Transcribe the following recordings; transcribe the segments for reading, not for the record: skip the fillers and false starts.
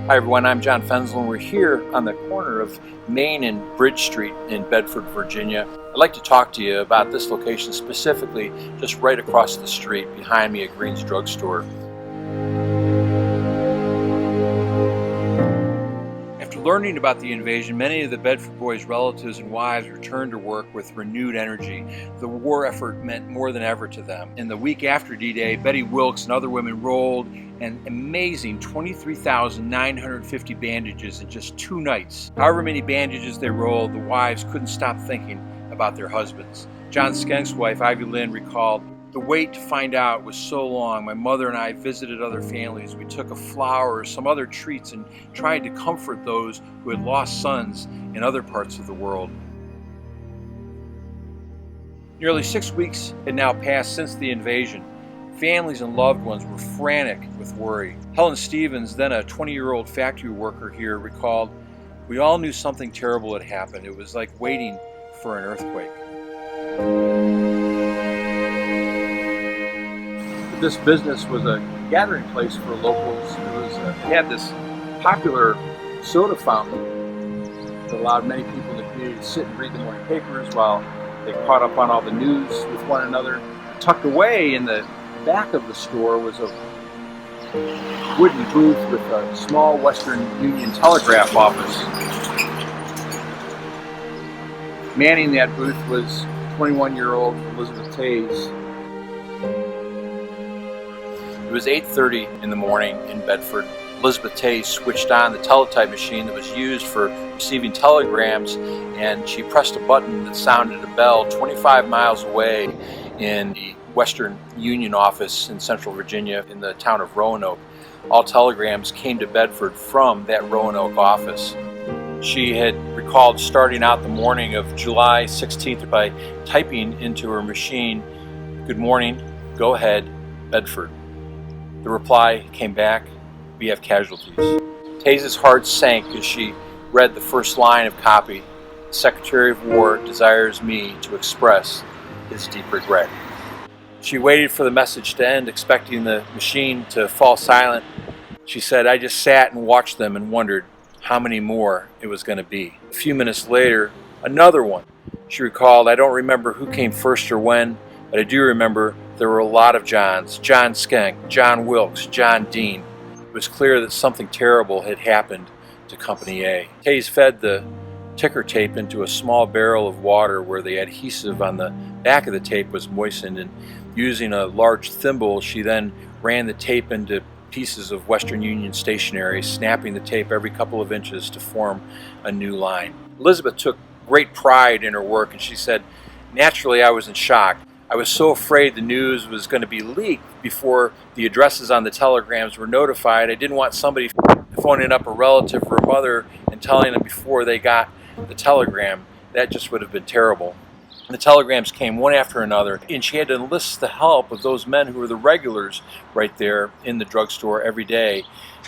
Hi everyone, I'm John Fensel and we're here on the corner of Main and Bridge Street in Bedford, Virginia. I'd like to talk to you about this location specifically, just right across the street behind me at Green's Drug Store. After learning about the invasion, many of the Bedford boys' relatives and wives returned to work with renewed energy. The war effort meant more than ever to them. In the week after D-Day, Betty Wilkes and other women rolled an amazing 23,950 bandages in just 2 nights. However many bandages they rolled, the wives couldn't stop thinking about their husbands. John Skenk's wife, Ivy Lynn, recalled, "The wait to find out was so long. My mother and I visited other families. We took a flower or some other treats and tried to comfort those who had lost sons in other parts of the world." Nearly 6 weeks had now passed since the invasion. Families and loved ones were frantic with worry. Helen Stevens, then a 20-year-old factory worker here, recalled, "We all knew something terrible had happened. It was like waiting for an earthquake." This business was a gathering place for locals. It had this popular soda fountain that allowed many people in the community to sit and read the morning papers while they caught up on all the news with one another. Tucked away in the back of the store was a wooden booth with a small Western Union telegraph office. Manning that booth was 21-year-old Elizabeth Tays. It was 8:30 in the morning in Bedford. Elizabeth Tays switched on the teletype machine that was used for receiving telegrams, and she pressed a button that sounded a bell 25 miles away in the Western Union office in Central Virginia in the town of Roanoke. All telegrams came to Bedford from that Roanoke office. She had recalled starting out the morning of July 16th by typing into her machine, "Good morning, go ahead, Bedford." The reply came back, "We have casualties." Tays' heart sank as she read the first line of copy. "The Secretary of War desires me to express his deep regret." She waited for the message to end, expecting the machine to fall silent. She said, "I just sat and watched them and wondered how many more it was going to be." A few minutes later, another one. She recalled, "I don't remember who came first or when, but I do remember there were a lot of Johns. John Skenk, John Wilkes, John Dean." It was clear that something terrible had happened to Company A. Tays fed the ticker tape into a small barrel of water where the adhesive on the back of the tape was moistened, and using a large thimble, she then ran the tape into pieces of Western Union stationery, snapping the tape every couple of inches to form a new line. Elizabeth took great pride in her work, and she said, "Naturally, I was in shock. I was so afraid the news was going to be leaked before the addresses on the telegrams were notified. I didn't want somebody phoning up a relative or a mother and telling them before they got the telegram. That just would have been terrible." The telegrams came one after another, and she had to enlist the help of those men who were the regulars right there in the drugstore every day.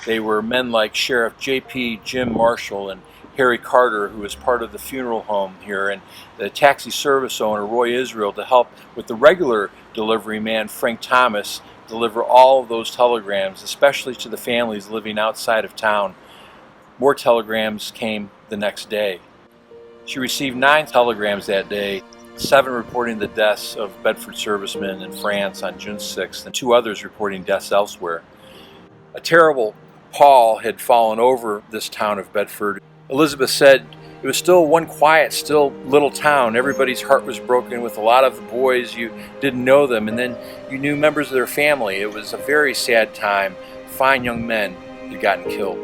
They were men like Sheriff J.P. Jim Marshall and Harry Carter, who was part of the funeral home here, and the taxi service owner, Roy Israel, to help with the regular delivery man, Frank Thomas, deliver all of those telegrams, especially to the families living outside of town. More telegrams came the next day. She received 9 telegrams that day, 7 reporting the deaths of Bedford servicemen in France on June 6th, and 2 others reporting deaths elsewhere. A terrible pall had fallen over this town of Bedford. Elizabeth said it was still one quiet, still little town. Everybody's heart was broken. With a lot of the boys, you didn't know them, and then you knew members of their family. It was a very sad time. Fine young men had gotten killed.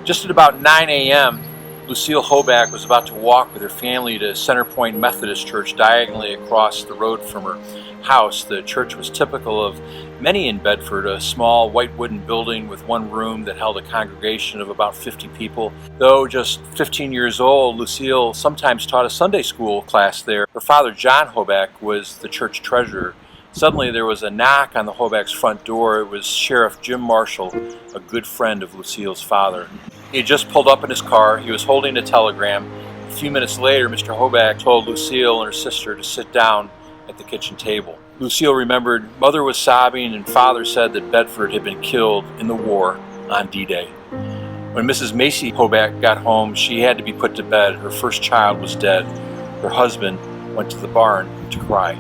Just at about 9 a.m., Lucille Hoback was about to walk with her family to Center Point Methodist Church diagonally across the road from her house. The church was typical of many in Bedford, a small white wooden building with one room that held a congregation of about 50 people. Though just 15 years old, Lucille sometimes taught a Sunday school class there. Her father, John Hoback, was the church treasurer. Suddenly there was a knock on the Hoback's front door. It was Sheriff Jim Marshall, a good friend of Lucille's father. He had just pulled up in his car. He was holding a telegram. A few minutes later, Mr. Hoback told Lucille and her sister to sit down at the kitchen table. Lucille remembered, "Mother was sobbing and Father said that Bedford had been killed in the war on D-Day. When Mrs. Macy Hoback got home, she had to be put to bed. Her first child was dead. Her husband went to the barn to cry."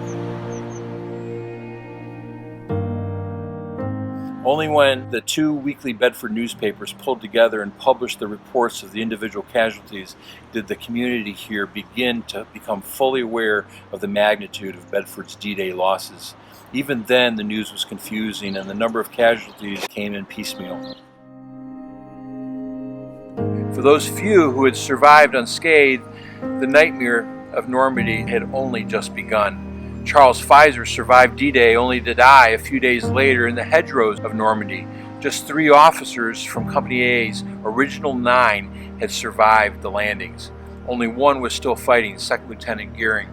Only when the two weekly Bedford newspapers pulled together and published the reports of the individual casualties did the community here begin to become fully aware of the magnitude of Bedford's D-Day losses. Even then, the news was confusing and the number of casualties came in piecemeal. For those few who had survived unscathed, the nightmare of Normandy had only just begun. Charles Pfizer survived D-Day only to die a few days later in the hedgerows of Normandy. Just 3 officers from Company A's original 9 had survived the landings. Only one was still fighting, Second Lieutenant Gearing.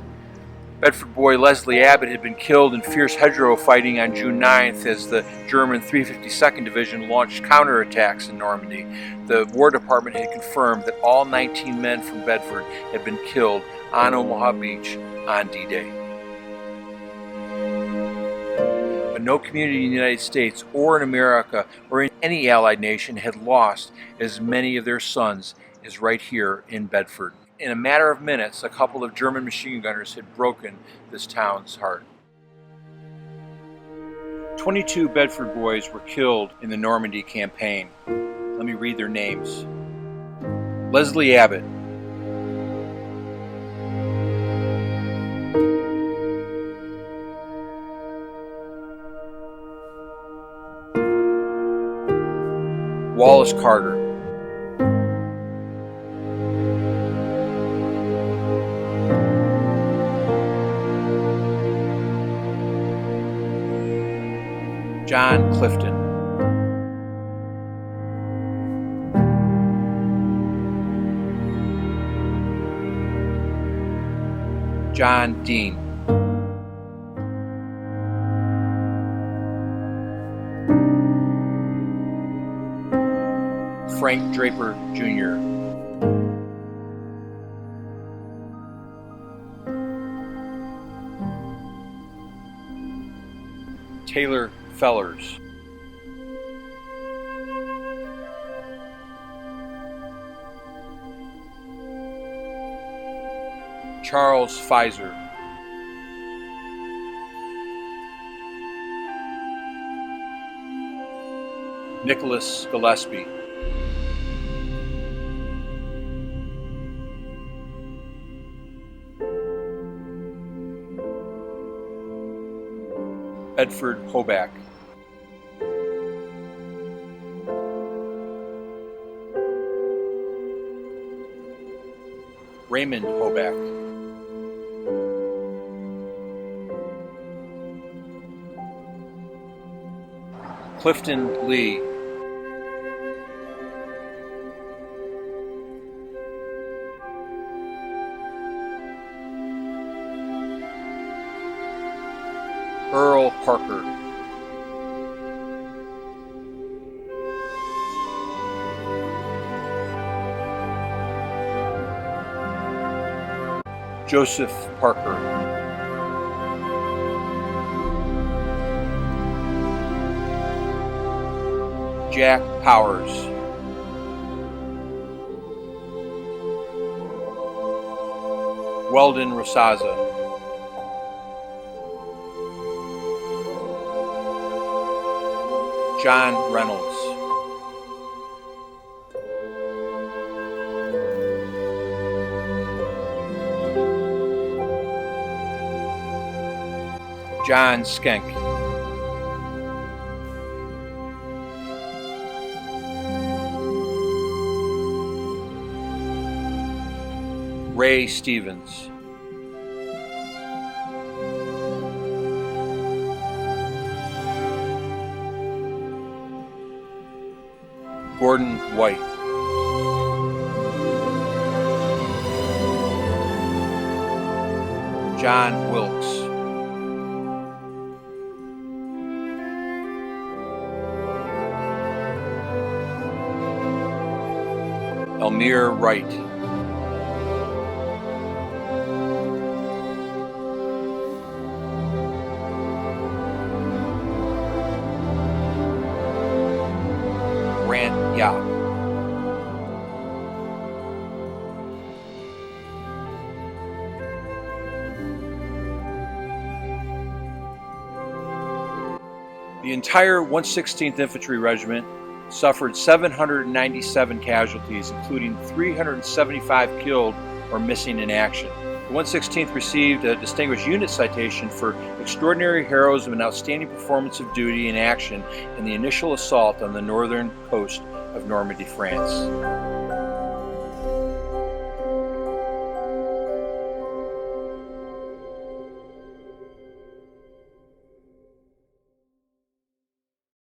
Bedford boy Leslie Abbott had been killed in fierce hedgerow fighting on June 9th as the German 352nd Division launched counterattacks in Normandy. The War Department had confirmed that all 19 men from Bedford had been killed on Omaha Beach on D-Day. But no community in the United States or in America or in any Allied nation had lost as many of their sons as right here in Bedford. In a matter of minutes, a couple of German machine gunners had broken this town's heart. 22 Bedford boys were killed in the Normandy campaign. Let me read their names. Leslie Abbott, Wallace Carter, John Clifton, John Dean, Frank Draper Jr., Taylor Fellers, Charles Pfizer, Nicholas Gillespie, Bedford Hoback, Raymond Hoback, Clifton Lee, Earl Parker, Joseph Parker, Jack Powers, Weldon Rosaza, John Reynolds, John Skenk, Ray Stevens, Gordon White, John Wilkes, Elmire Wright, Grant Yap. The entire 116th Infantry Regiment suffered 797 casualties, including 375 killed or missing in action. The 116th received a Distinguished Unit Citation for extraordinary heroism and outstanding performance of duty in action in the initial assault on the northern coast of Normandy, France.